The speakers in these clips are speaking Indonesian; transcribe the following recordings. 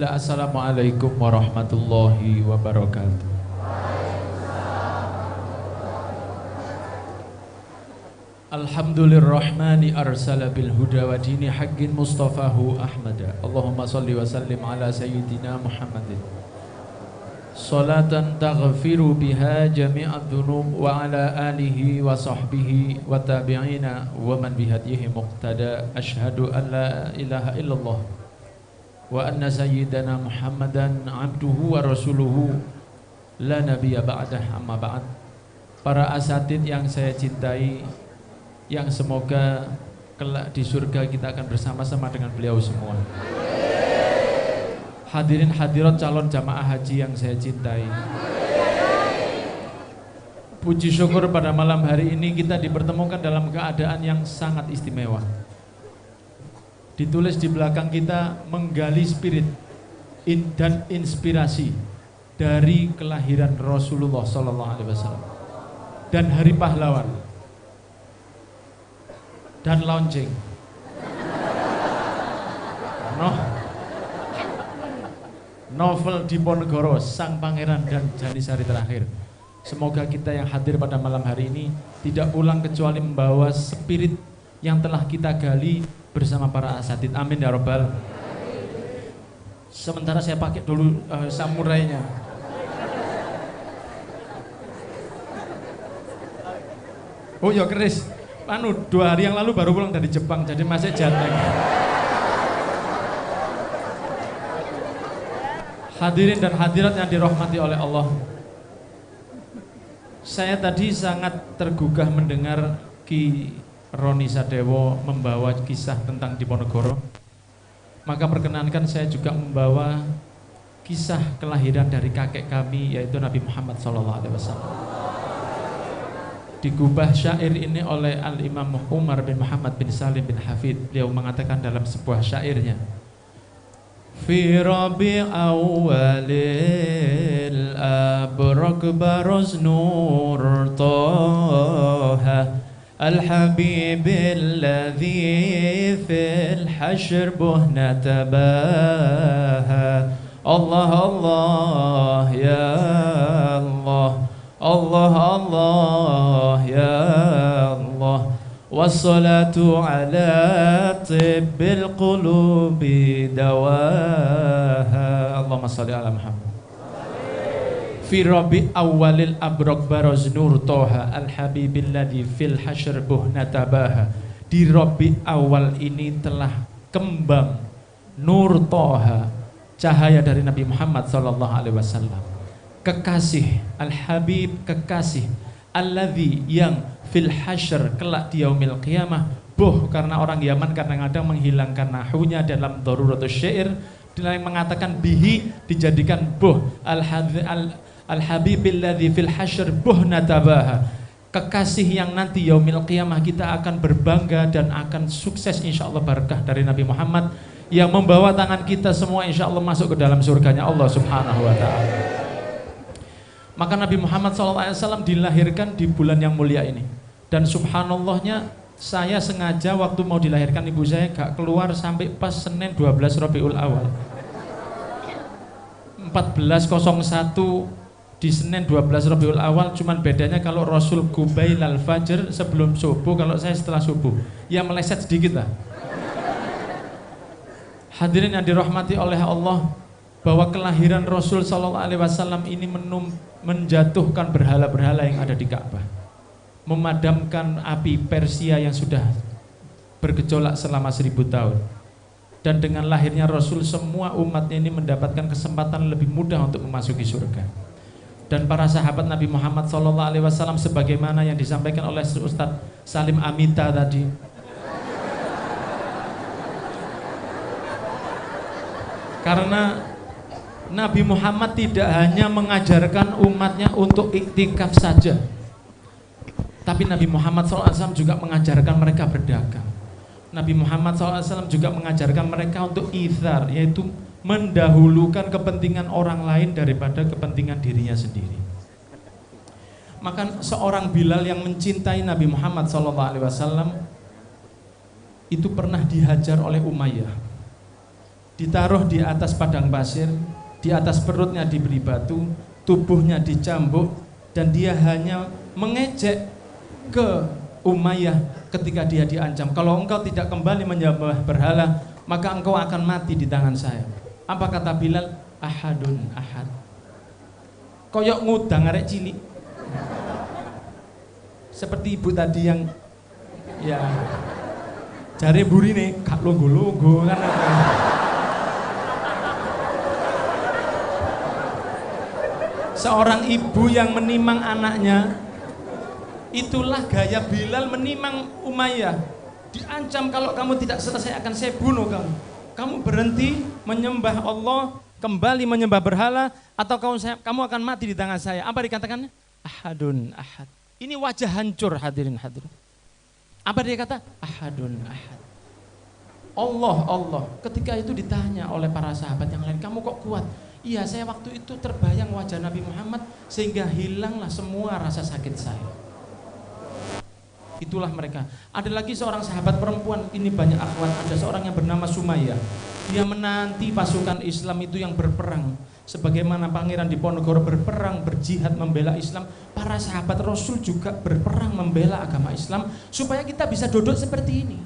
Bismillah, assalamualaikum warahmatullahi wabarakatuh. Alhamdulillahirrahmani arsala bil huda wa dini haqqin mustafahu ahmada. Allahumma salli wa sallim ala sayyidina Muhammadin salatan taghfiru biha jami'ad dhunub wa ala alihi wa sahbihi wa tabi'ina wa man bihadihi muqtada. Ashhadu an la ilaha illallah wa anna sayyidana Muhammadan abduhu wa rasuluhu la nabiyya ba'dah, amma ba'd. Para asatid yang saya cintai, yang semoga kelak di surga kita akan bersama-sama dengan beliau semua. Hadirin hadirat calon jamaah haji yang saya cintai, puji syukur pada malam hari ini kita dipertemukan dalam keadaan yang sangat istimewa. Ditulis di belakang kita, menggali spirit dan inspirasi dari kelahiran Rasulullah SAW dan Hari Pahlawan dan launching novel Diponegoro, Sang Pangeran dan Janisari Terakhir. Semoga kita yang hadir pada malam hari ini tidak pulang kecuali membawa spirit yang telah kita gali bersama para asatid. Amin ya robbal. Sementara saya pakai dulu samurainya. Oh ya keris, 2 hari yang lalu baru pulang dari Jepang, jadi masih jet lag. Hadirin dan hadirat yang dirahmati oleh Allah, saya tadi sangat tergugah mendengar Ki Roni Sadewo membawa kisah tentang Diponegoro. Maka perkenankan saya juga membawa kisah kelahiran dari kakek kami, yaitu Nabi Muhammad SAW. Digubah syair ini oleh Al-Imam Umar bin Muhammad bin Salim bin Hafid. Beliau mengatakan dalam sebuah syairnya, Fi rabi awalil abraq baroz nur toha al-habib alladhi fil hashr buhna tabaha. Allah Allah ya Allah, Allah Allah ya Allah, wassalatu ala tibbil qulubi dawaha. Allahumma salli ala Muhammad. Fi rabi awalil abraq baroz nur toha al-habibil ladhi fil hashr buhna tabaha. Di rabi awal ini telah kembang nur toha, cahaya dari Nabi Muhammad SAW, kekasih, al-habib, kekasih, alladhi, yang fil hashr, kelak di yaumil qiyamah, karena orang Yaman kadang-kadang menghilangkan nahunya dalam daruratus syair, yang mengatakan bihi dijadikan al-habib alladhi fil hashr natabaha, kekasih yang nanti yaumil qiyamah kita akan berbangga dan akan sukses insyaallah barakah dari Nabi Muhammad yang membawa tangan kita semua insyaallah masuk ke dalam surganya Allah Subhanahu wa ta'ala. Maka Nabi Muhammad SAW dilahirkan di bulan yang mulia ini. Dan subhanallahnya, saya sengaja waktu mau dilahirkan ibu saya gak keluar sampai pas Senin 12 Rabiul Awal 1401 di Senin 12 Rabiul Awal. Cuman bedanya kalau Rasul Qubail al-Fajr, sebelum subuh, kalau saya setelah subuh. Ya meleset sedikit lah. Hadirin yang dirahmati oleh Allah, bahwa kelahiran Rasul SAW ini menjatuhkan berhala-berhala yang ada di Ka'bah, memadamkan api Persia yang sudah bergejolak selama 1000 tahun. Dan dengan lahirnya Rasul, semua umatnya ini mendapatkan kesempatan lebih mudah untuk memasuki surga. Dan para sahabat Nabi Muhammad SAW, sebagaimana yang disampaikan oleh Ustadz Salim Amita tadi, karena Nabi Muhammad tidak hanya mengajarkan umatnya untuk iktikaf saja, tapi Nabi Muhammad SAW juga mengajarkan mereka berdagang. Nabi Muhammad SAW juga mengajarkan mereka untuk ithar, yaitu mendahulukan kepentingan orang lain daripada kepentingan dirinya sendiri. Maka seorang Bilal yang mencintai Nabi Muhammad SAW itu pernah dihajar oleh Umayyah. ditaruh di atas padang pasir, di atas perutnya diberi batu, tubuhnya dicambuk, dan dia hanya mengejek ke Umayyah ketika dia diancam, kalau engkau tidak kembali menyembah berhala, maka engkau akan mati di tangan saya. Apa kata Bilal? Ahadun ahad. Koyok ngudang arek cilik. Seperti ibu tadi yang ya jare burine gak lungguh-lungguh kan. Seorang ibu yang menimang anaknya, itulah gaya Bilal menimang Umayyah. Diancam, kalau kamu tidak selesai akan saya bunuh kamu. Kamu berhenti menyembah Allah, kembali menyembah berhala, atau kamu akan mati di tangan saya. Apa dikatakannya? Ahadun ahad. Ini wajah hancur hadirin hadirin. Apa dia kata? Ahadun ahad. Allah. Ketika itu ditanya oleh para sahabat yang lain, kamu kok kuat? Iya, saya waktu itu terbayang wajah Nabi Muhammad sehingga hilanglah semua rasa sakit saya. Itulah mereka. Ada lagi seorang sahabat perempuan, ini banyak akhwat, ada seorang yang bernama Sumayyah. Dia menanti pasukan Islam itu yang berperang. Sebagaimana Pangeran Diponegoro berperang, berjihad membela Islam, para sahabat Rasul juga berperang membela agama Islam supaya kita bisa duduk seperti ini.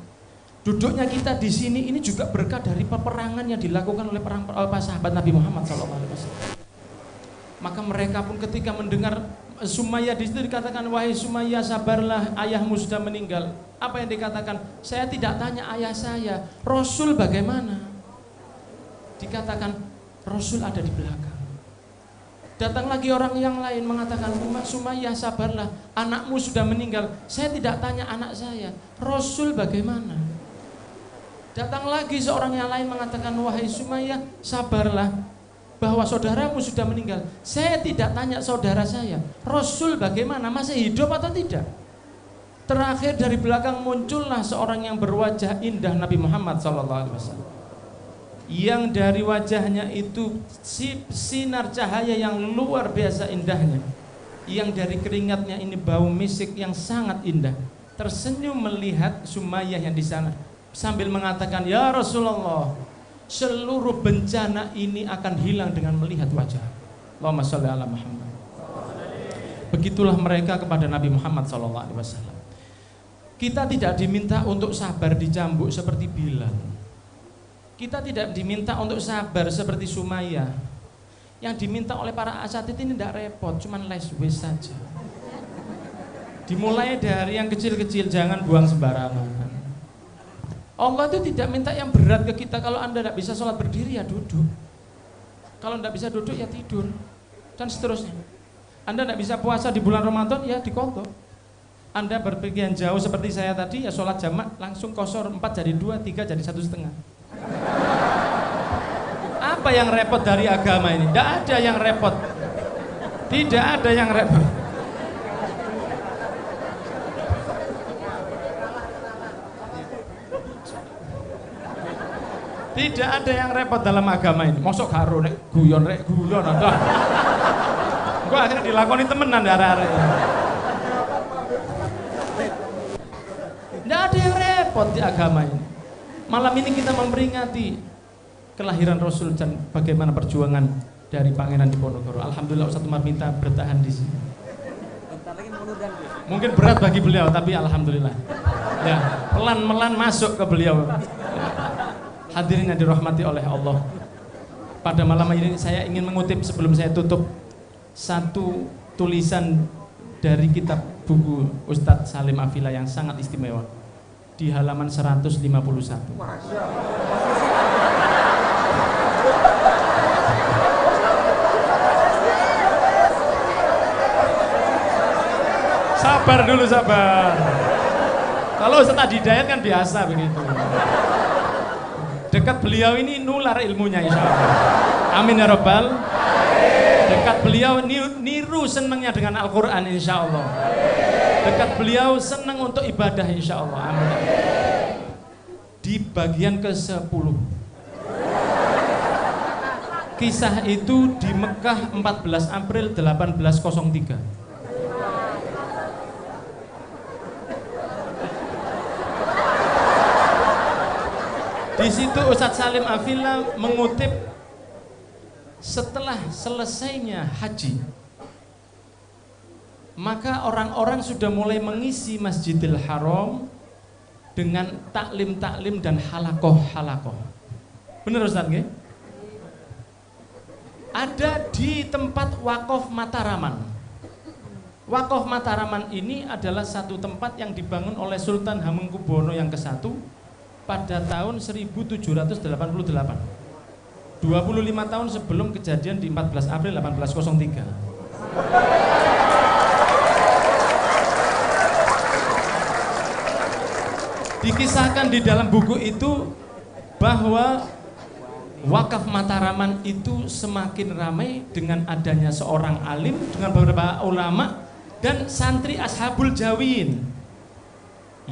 Duduknya kita di sini ini juga berkat dari peperangan yang dilakukan oleh para sahabat Nabi Muhammad SAW. Maka mereka pun ketika mendengar Sumayyah, di situ dikatakan, wahai Sumayyah, sabarlah, ayahmu sudah meninggal. Apa yang dikatakan? Saya tidak tanya ayah saya, Rasul bagaimana? Dikatakan Rasul ada di belakang. Datang lagi orang yang lain mengatakan, Sumayyah, sabarlah, anakmu sudah meninggal. Saya tidak tanya anak saya, Rasul bagaimana? Datang lagi seorang yang lain mengatakan, wahai Sumayyah, sabarlah, bahwa saudaramu sudah meninggal. Saya tidak tanya saudara saya, Rasul bagaimana, masih hidup atau tidak? Terakhir dari belakang muncullah seorang yang berwajah indah, Nabi Muhammad SAW, yang dari wajahnya itu sinar cahaya yang luar biasa indahnya, yang dari keringatnya ini bau misik yang sangat indah. Tersenyum melihat Sumayyah yang di sana sambil mengatakan, ya Rasulullah, seluruh bencana ini akan hilang dengan melihat wajah. Allahumma sholli ala Muhammad. Begitulah mereka kepada Nabi Muhammad SAW. Kita tidak diminta untuk sabar dicambuk seperti Bilal. Kita tidak diminta untuk sabar seperti Sumayyah. Yang diminta oleh para asatid ini tidak repot, cuman les wes saja. Dimulai dari yang kecil-kecil, jangan buang sembarangan. Allah itu tidak minta yang berat ke kita. Kalau Anda tidak bisa sholat berdiri, ya duduk. Kalau tidak bisa duduk, ya tidur, dan seterusnya. Anda tidak bisa puasa di bulan Ramadan, ya dikodok. Anda berpergian jauh seperti saya tadi, ya sholat jamak langsung kosor, 4 jadi 2, 3 jadi 1,5. Apa yang repot dari agama ini? Tidak ada yang repot. Tidak ada yang repot. Tidak ada yang repot dalam agama ini. Mosok karo nek guyon ada. Gua akhirnya dilakoni temenan arek-arek. Tidak ada yang repot di agama ini. Malam ini kita memperingati kelahiran Rasul dan bagaimana perjuangan dari Pangeran Diponegoro. Alhamdulillah Ustaz Umar minta bertahan di sini. Mungkin berat bagi beliau, tapi alhamdulillah. Ya, pelan-pelan masuk ke beliau. Hadirin yang dirahmati oleh Allah, pada malam ini saya ingin mengutip sebelum saya tutup satu tulisan dari kitab buku Ustadz Salim Afila yang sangat istimewa di halaman 151. Sabar dulu, sabar. Kalau Ustadz Hidayat kan biasa begitu. Dekat beliau ini nular ilmunya insya Allah. Amin ya Rabbal. Dekat beliau niru senangnya dengan Al-Quran insya Allah. Dekat beliau senang untuk ibadah insya Allah. Amin. Di bagian ke-10, kisah itu di Mekah 14 April 1803. Di Di situ Ustadz Salim Afilla mengutip setelah selesainya haji, maka orang-orang sudah mulai mengisi Masjidil Haram dengan taklim-taklim dan halakoh-halakoh. Benar Ustadz nggih? Ada di tempat Wakaf Mataraman. Wakaf Mataraman ini adalah satu tempat yang dibangun oleh Sultan Hamengkubuwono yang ke-1 pada tahun 1788. 25 tahun sebelum kejadian di 14 April 1803. Dikisahkan di dalam buku itu bahwa Wakaf Mataraman itu semakin ramai dengan adanya seorang alim, dengan beberapa ulama dan santri Ashabul Jawin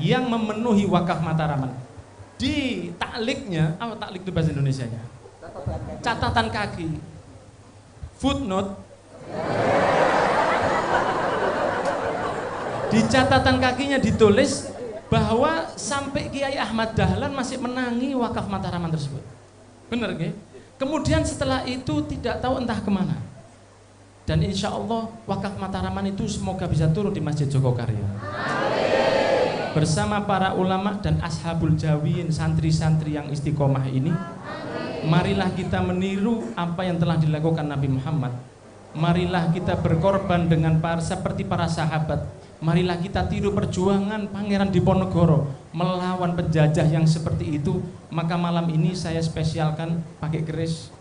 yang memenuhi Wakaf Mataraman. Di takliknya, apa taklik itu bahasa Indonesianya? Catatan kaki, footnote. Di catatan kakinya ditulis bahwa sampai Kiai Ahmad Dahlan masih menangi Wakaf Mataraman tersebut. Benar nggih? Kemudian setelah itu tidak tahu entah kemana. Dan insya Allah Wakaf Mataraman itu semoga bisa turun di Masjid Jogokarya. Bersama para ulama dan Ashabul Jawin, santri-santri yang istiqomah ini, marilah kita meniru apa yang telah dilakukan Nabi Muhammad. Marilah kita berkorban dengan seperti para sahabat. Marilah kita tiru perjuangan Pangeran Diponegoro melawan penjajah yang seperti itu. Maka malam ini saya spesialkan pakai keris,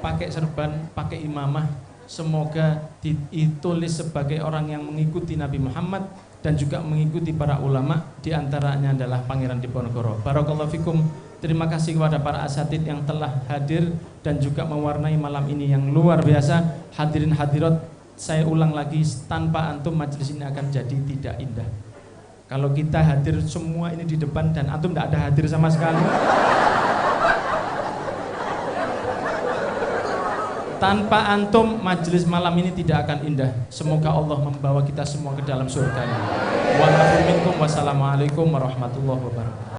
pakai serban, pakai imamah. Semoga ditulis sebagai orang yang mengikuti Nabi Muhammad dan juga mengikuti para ulama, di antaranya adalah Pangeran Diponegoro. Barakallahu fikum. Terima kasih kepada para asatid yang telah hadir dan juga mewarnai malam ini yang luar biasa. Hadirin hadirat, saya ulang lagi, tanpa antum majelis ini akan jadi tidak indah. Kalau kita hadir semua ini di depan dan antum tidak ada hadir sama sekali, tanpa antum majelis malam ini tidak akan indah. Semoga Allah membawa kita semua ke dalam surganya. Wassalamualaikum warahmatullahi wabarakatuh.